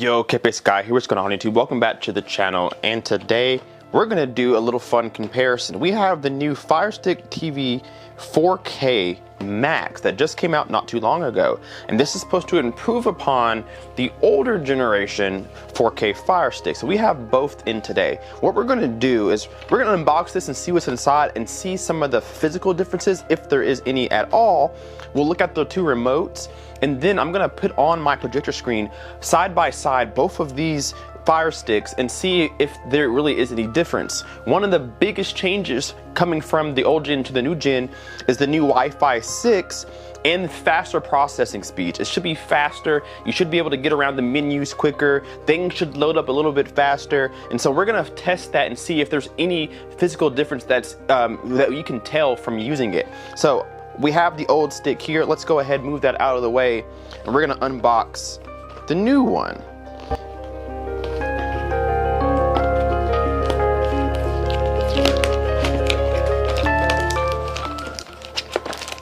Yo, Kepe Sky here, what's going on YouTube? Welcome back to the channel, and today we're going to do a little fun comparison. We have the new Fire Stick TV 4K Max that just came out not too long ago, and this is supposed to improve upon the older generation 4K Fire Stick. So we have both in today. What we're going to do is we're going to unbox this and see what's inside and see some of the physical differences, if there is any at all. We'll look at the two remotes, and then I'm gonna put on my projector screen side by side both of these Fire Sticks and see if there really is any difference. One of the biggest changes coming from the old gen to the new gen is the new Wi-Fi 6 and faster processing speeds. It should be faster. You should be able to get around the menus quicker. Things should load up a little bit faster. And so we're gonna test that and see if there's any physical difference that's that you can tell from using it. So we have the old stick here. Let's go ahead and move that out of the way, and we're gonna unbox the new one.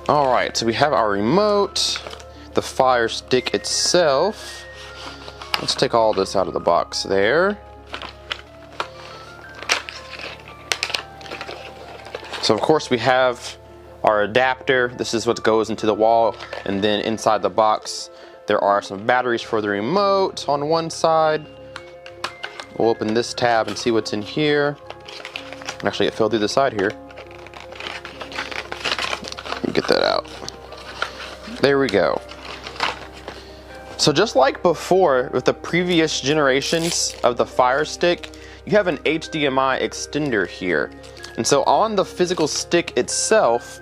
All right, so we have our remote, the Fire Stick itself. Let's take all this out of the box there. So of course we have our adapter. This is what goes into the wall, and then inside the box there are some batteries for the remote on one side. We'll open this tab and see what's in here. Actually, it fell through the side here. Get that out. There we go. So just like before with the previous generations of the Fire Stick, you have an HDMI extender here. And so on the physical stick itself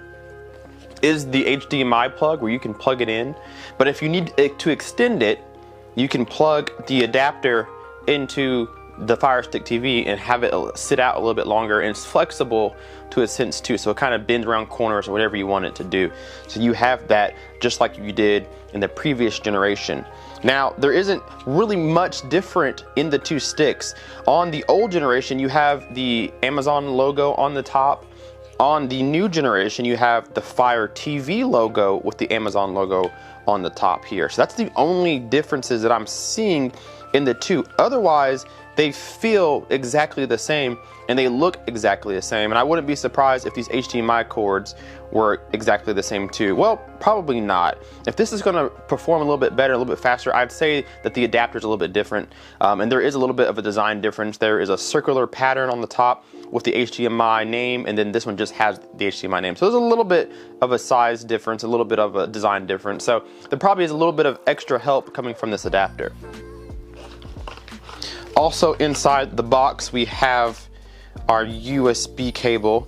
is the HDMI plug where you can plug it in. But if you need it to extend it, you can plug the adapter into the Fire Stick TV and have it sit out a little bit longer, and it's flexible to a sense too, so it kind of bends around corners or whatever you want it to do. So you have that just like you did in the previous generation. Now, there isn't really much different in the two sticks. On the old generation, you have the Amazon logo on the top. On the new generation, you have the Fire TV logo with the Amazon logo on the top here. So that's the only differences that I'm seeing in the two. Otherwise, they feel exactly the same and they look exactly the same. And I wouldn't be surprised if these HDMI cords were exactly the same too. Well, probably not. If this is gonna perform a little bit better, a little bit faster, I'd say that the adapter is a little bit different. And there is a little bit of a design difference. There is a circular pattern on the top with the HDMI name, and then this one just has the HDMI name. So there's a little bit of a size difference, a little bit of a design difference. So there probably is a little bit of extra help coming from this adapter. Also inside the box, we have our USB cable.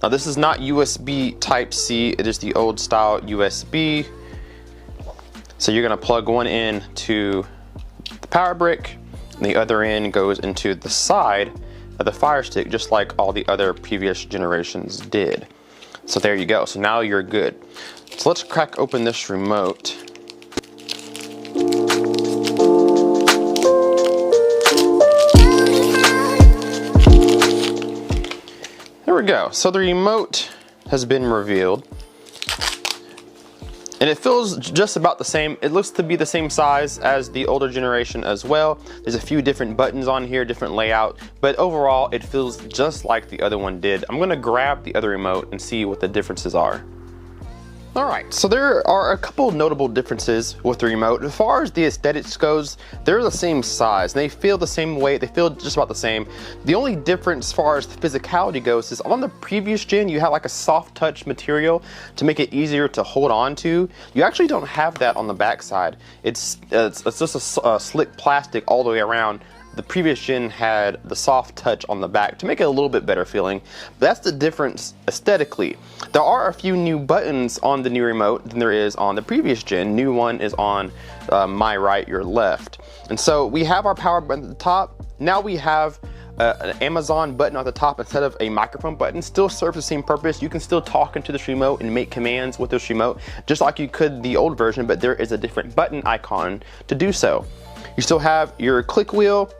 Now this is not USB Type-C, it is the old style USB. So you're gonna plug one in to the power brick, and the other end goes into the side of the Fire Stick, just like all the other previous generations did. So there you go, so now you're good. So let's crack open this remote. There we go. So the remote has been revealed, and it feels just about the same. It looks to be the same size as the older generation as well. There's a few different buttons on here, different layout, but overall it feels just like the other one did. I'm gonna grab the other remote and see what the differences are. Alright, so there are a couple notable differences with the remote. As far as the aesthetics goes, they're the same size. They feel the same way, they feel just about the same. The only difference as far as the physicality goes is on the previous gen, you had like a soft touch material to make it easier to hold on to. You actually don't have that on the back side. It's just a slick plastic all the way around. The previous gen had the soft touch on the back to make it a little bit better feeling. But that's the difference aesthetically. There are a few new buttons on the new remote than there is on the previous gen. New one is on my right, your left. And so we have our power button at the top. Now we have an Amazon button at the top instead of a microphone button. Still serves the same purpose. You can still talk into this remote and make commands with this remote just like you could the old version, but there is a different button icon to do so. You still have your click wheel,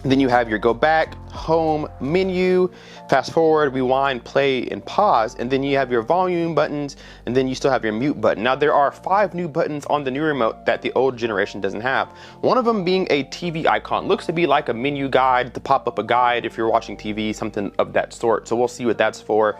then you have your go back, home menu, fast forward, rewind, play, and pause, and then you have your volume buttons, and then you still have your mute button. Now there are 5 new buttons on the new remote that the old generation doesn't have. One of them being a TV icon. Looks to be like a menu guide, to pop up a guide if you're watching TV, something of that sort. So we'll see what that's for.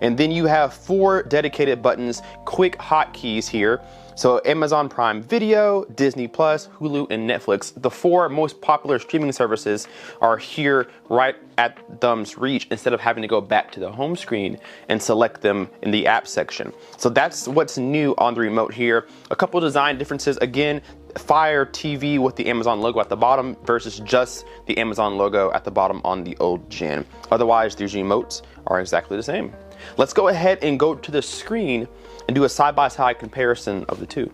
And then you have 4 dedicated buttons, quick hotkeys here. So Amazon Prime Video, Disney Plus, Hulu, and Netflix, the 4 most popular streaming services are here right at thumb's reach instead of having to go back to the home screen and select them in the app section. So that's what's new on the remote here. A couple design differences. Again, Fire TV with the Amazon logo at the bottom versus just the Amazon logo at the bottom on the old gen. Otherwise, these remotes are exactly the same. Let's go ahead and go to the screen and do a side-by-side comparison of the two.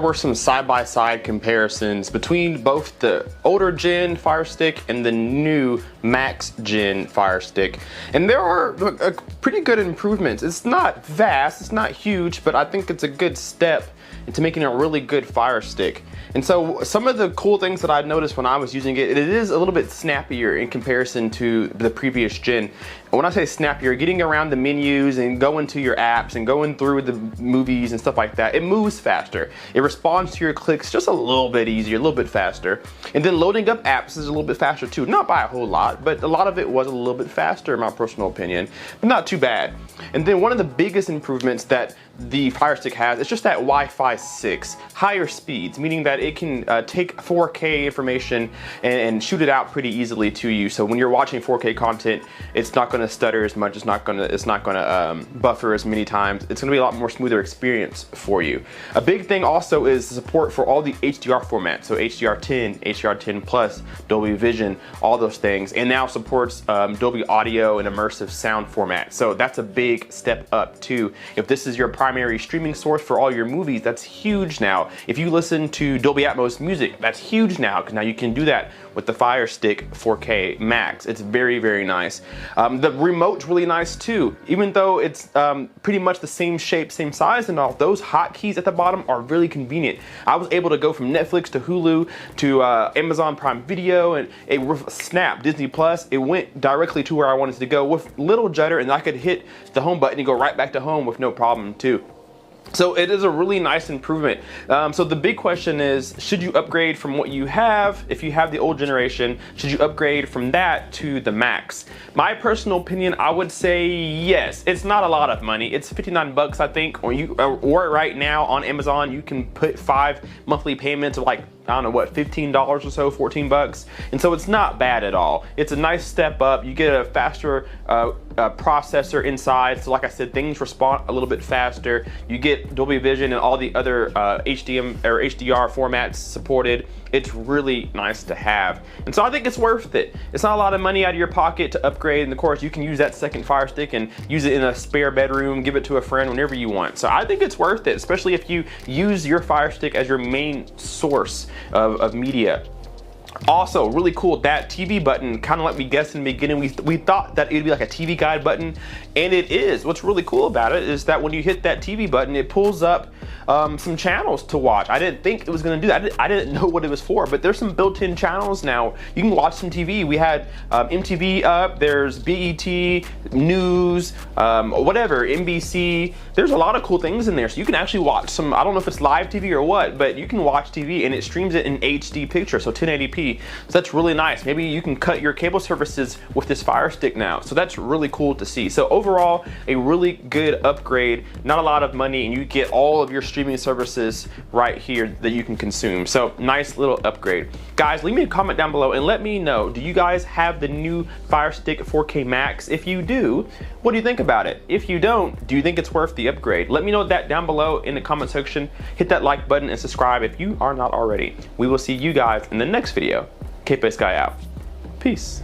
were some side-by-side comparisons between both the older gen Fire Stick and the new Max gen Fire Stick. And there are pretty good improvements. It's not vast, it's not huge, but I think it's a good step into making a really good Fire Stick. And so some of the cool things that I noticed when I was using it, it is a little bit snappier in comparison to the previous gen. And when I say snappier, getting around the menus and going to your apps and going through the movies and stuff like that, it moves faster. It responds to your clicks just a little bit easier, a little bit faster. And then loading up apps is a little bit faster too. Not by a whole lot, but a lot of it was a little bit faster in my personal opinion, but not too bad. And then one of the biggest improvements that the Fire Stick has is just that Wi-Fi 6, higher speeds, meaning that it can take 4K information and shoot it out pretty easily to you. So when you're watching 4K content, it's not going to stutter as much. It's not going to buffer as many times. It's going to be a lot more smoother experience for you. A big thing also is the support for all the HDR formats. So HDR10, HDR10 Plus, Dolby Vision, all those things, and now supports Dolby Audio and immersive sound format. So that's a big step up too. If this is your primary streaming source for all your movies, that's huge now. If you listen to Dolby Atmos music, that's huge now, because now you can do that with the Fire Stick 4K Max. It's very, very nice. The remote's really nice too. Even though it's pretty much the same shape, same size and all, those hotkeys at the bottom are really convenient. I was able to go from Netflix to Hulu to Amazon Prime Video, and it snapped. Disney Plus, it went directly to where I wanted to go with little judder, and I could hit the home button and go right back to home with no problem too. So it is a really nice improvement. So the big question is, should you upgrade from what you have? If you have the old generation, should you upgrade from that to the Max? My personal opinion, I would say yes. It's not a lot of money. It's 59 bucks, I think, or right now on Amazon, you can put 5 monthly payments of like, I don't know what, $15 or so, 14 bucks. And so it's not bad at all. It's a nice step up. You get a faster processor inside. So like I said, things respond a little bit faster. You get Dolby Vision and all the other HDR formats supported. It's really nice to have. And so I think it's worth it. It's not a lot of money out of your pocket to upgrade. And of course, you can use that second Fire Stick and use it in a spare bedroom, give it to a friend whenever you want. So I think it's worth it, especially if you use your Fire Stick as your main source of media. Also, really cool, that TV button, kind of like we guessed in the beginning, we thought that it would be like a TV guide button, and it is. What's really cool about it is that when you hit that TV button, it pulls up some channels to watch. I didn't think it was going to do that. I didn't know what it was for, but there's some built-in channels now. You can watch some TV. We had MTV up, there's BET, News, whatever, NBC. There's a lot of cool things in there. So you can actually watch some, I don't know if it's live TV or what, but you can watch TV and it streams it in HD picture, so 1080p. So that's really nice. Maybe you can cut your cable services with this Fire Stick now. So that's really cool to see. So overall, a really good upgrade, not a lot of money, and you get all of your streaming services right here that you can consume. So nice little upgrade. Guys, leave me a comment down below and let me know, do you guys have the new Fire Stick 4K Max? If you do, what do you think about it? If you don't, do you think it's worth the upgrade? Let me know that down below in the comment section. Hit that like button and subscribe if you are not already. We will see you guys in the next video. Cape Sky out. Peace.